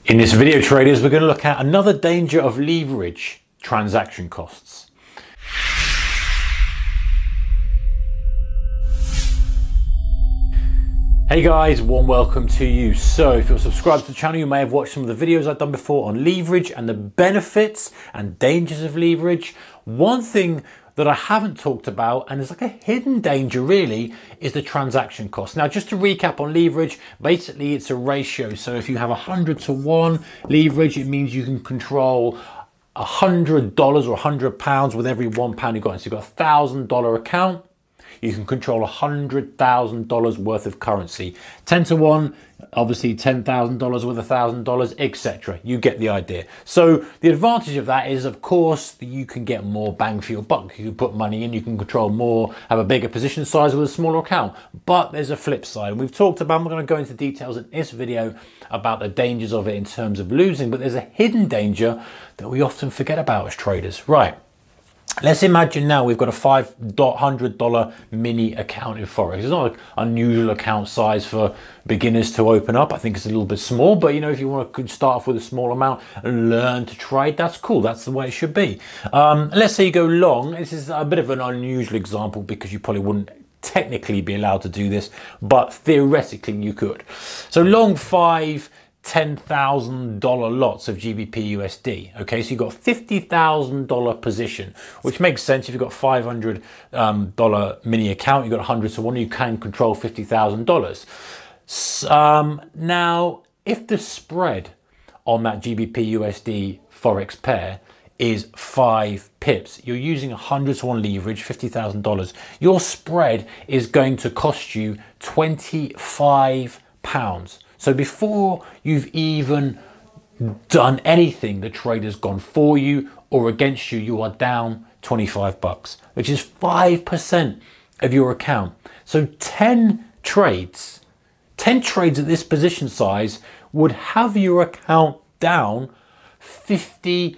In this video, traders, we're going to look at another danger of leverage: transaction costs. Hey guys, warm welcome to you. So if you're subscribed to the channel, you may have watched some of the videos I've done before on leverage and the benefits and dangers of leverage. One thing that I haven't talked about, and it's like a hidden danger really, is the transaction cost. Now, just to recap on leverage, basically it's a ratio. So if you have 100-to-1 leverage, it means you can control $100 or £100 with every £1 you got. So you've got a $1,000 account, you can control $100,000 worth of currency. 10-to-1, obviously $10,000 with $1,000, etc. You get the idea. So the advantage of that is, of course, that you can get more bang for your buck. You can put money in, you can control more, have a bigger position size with a smaller account. But there's a flip side. We've talked about, I'm going to go into details in this video about the dangers of it in terms of losing, but there's a hidden danger that we often forget about as traders. Right. Let's imagine now we've got a $500 mini account in forex. It's not an unusual account size for beginners to open up. I think it's a little bit small, but you know, if you want to start off with a small amount and learn to trade, that's cool. That's the way it should be. Let's say you go long. This is a bit of an unusual example because you probably wouldn't technically be allowed to do this, but theoretically you could. So long $10,000 lots of GBP USD. Okay, so you've got $50,000 position, which makes sense. If you've got $500 mini account, you've got 100-to-1, you can control $50,000. Now, if the spread on that GBP USD forex pair is 5 pips, you're using 100-to-1 leverage, $50,000, your spread is going to cost you £25. So before you've even done anything, the trader's gone for you or against you, you are down 25 bucks, which is 5% of your account. So 10 trades at this position size would have your account down 50%.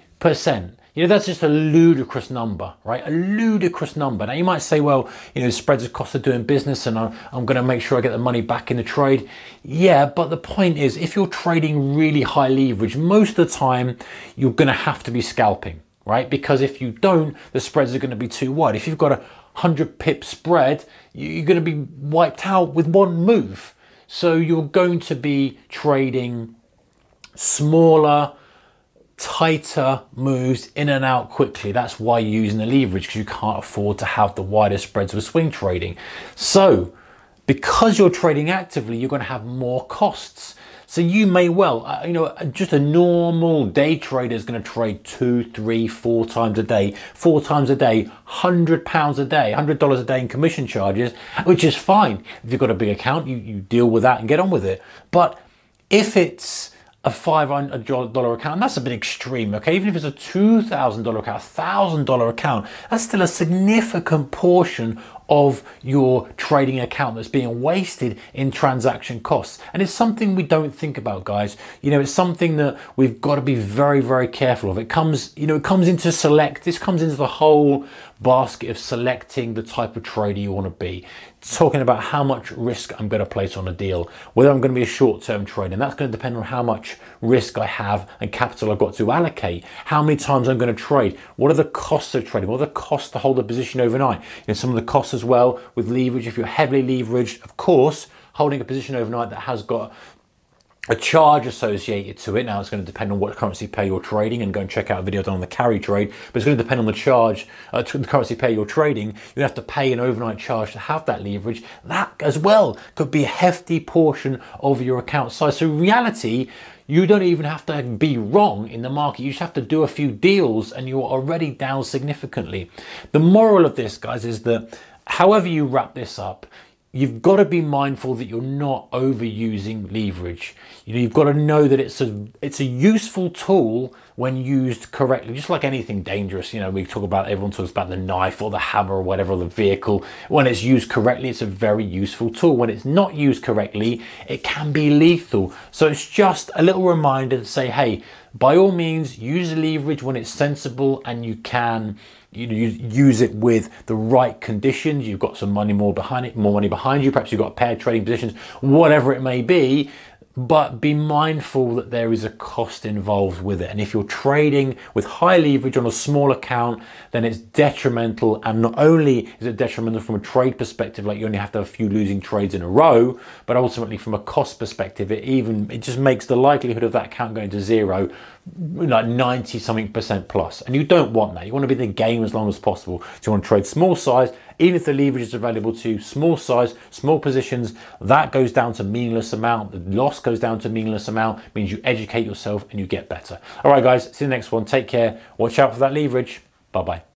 You know, that's just a ludicrous number, right? A ludicrous number. Now you might say, well, you know, spreads are cost of doing business and I'm going to make sure I get the money back in the trade. Yeah, but the point is, if you're trading really high leverage, most of the time you're going to have to be scalping, right? Because if you don't, the spreads are going to be too wide. If you've got a 100 pip spread, you're going to be wiped out with one move. So you're going to be trading smaller, tighter moves in and out quickly. That's why you're using the leverage, because you can't afford to have the wider spreads with swing trading. So because you're trading actively, you're going to have more costs. So you may well, you know, just a normal day trader is going to trade 2, 3, 4 times a day, 4 times a day, £100 a day, $100 a day in commission charges, which is fine. If you've got a big account, you deal with that and get on with it. But if it's a $500 account, that's a bit extreme, okay? Even if it's a $2,000 account, $1,000 account, that's still a significant portion of your trading account that's being wasted in transaction costs. And it's something we don't think about, guys. You know, it's something that we've got to be very, very careful of. It comes, you know, it comes into this comes into the whole basket of selecting the type of trader you want to be. Talking about how much risk I'm going to place on a deal, whether I'm going to be a short-term trader, and that's going to depend on how much risk I have and capital I've got to allocate, how many times I'm going to trade, what are the costs of trading, what are the costs to hold a position overnight. You know, some of the costs as well with leverage. If you're heavily leveraged, of course, holding a position overnight that has got a charge associated to it. Now it's going to depend on what currency pair you're trading, and go and check out a video done on the carry trade, but it's going to depend on the charge, the currency pair you're trading. You have to pay an overnight charge to have that leverage. That as well could be a hefty portion of your account size. So in reality, you don't even have to be wrong in the market. You just have to do a few deals and you're already down significantly. The moral of this, guys, is that however you wrap this up, you've got to be mindful that you're not overusing leverage. You know, you've got to know that it's a useful tool when used correctly, just like anything dangerous. You know, we talk about, everyone talks about the knife or the hammer or whatever, or the vehicle. When it's used correctly, it's a very useful tool. When it's not used correctly, it can be lethal. So it's just a little reminder to say, hey, by all means, use leverage when it's sensible and you can use it with the right conditions. You've got some money more money behind you. Perhaps you've got paired trading positions, whatever it may be. but be mindful that there is a cost involved with it. And if you're trading with high leverage on a small account, then it's detrimental. And not only is it detrimental from a trade perspective, like you only have to have a few losing trades in a row, but ultimately from a cost perspective, it just makes the likelihood of that account going to zero like 90 something percent plus. And you don't want that. You want to be in the game as long as possible. So you want to trade small size, even if the leverage is available to you, small size, small positions, that goes down to meaningless amount. The loss goes down to meaningless amount, means you educate yourself and you get better. All right, guys, see you in the next one. Take care. Watch out for that leverage. Bye-bye.